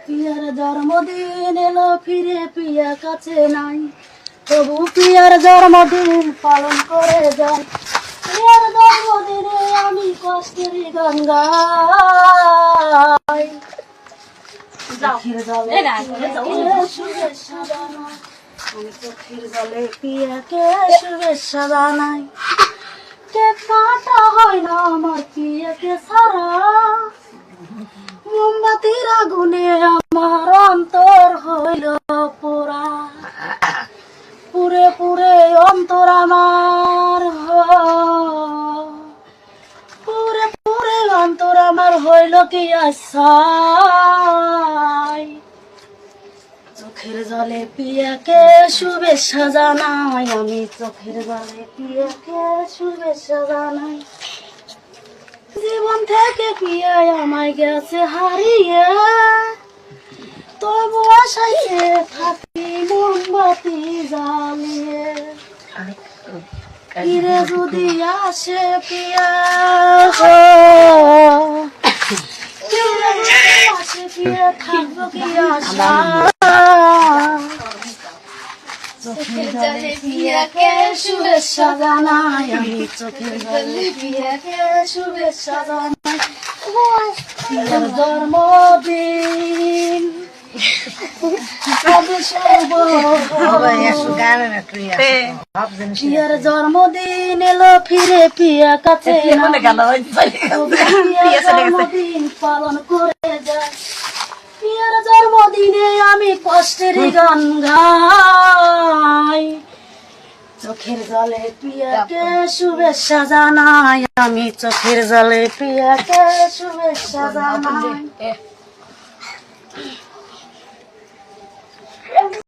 Peer জন্মদিন এলো ফিরে পিয়া কাছে নাই, তবু পিয়ার জন্মদিন পালন করে যাই। পিয়ার জন্মদিনে আমি কষ্টের গান গাই। চোখের জলে শুভেচ্ছা জানাই, আমি চোখের জলে পিয়াকে শুভেচ্ছা জানাই। কেক কাটা হয় না আমার পিয়াকে ছাড়া, মোমবাতির আগুনে আমার অন্তর হইল পোড়া। পুরে পুরে অন্তর আমার, পুরে পুরে অন্তর আমার হইল কি আশায়। চোখের জলে পিয়াকে শুভেচ্ছা জানাই, আমি চোখের জলে পিয়াকে শুভেচ্ছা জানাই। জীবন থেকে পিয়ায় আমায় গেছে হারিয়ে, তবু আশাইয়ে থাকি মোমবাতি জ্বালিয়ে। ফিরে যদি আসে পিয়া, ফিরে যদি আসে পিয়া, থাকবো কি আশা। চোখের জলে পিয়াকে শুভেচ্ছা জানাই, আমি চোখের জলে পিয়াকে শুভেচ্ছা জানাই। পিয়ার জন্মদিন পিয়ার জন্মদিন এলো ফিরে পিয়া কাছে জন্মদিন পালন করে যায়। পিয়ার জন্মদিনে আমি কষ্টের গান গাই। চোখের জলে পিয়াকে শুভেচ্ছা জানাই, আমি চোখের জলে পিয়াকে শুভেচ্ছা জানাই।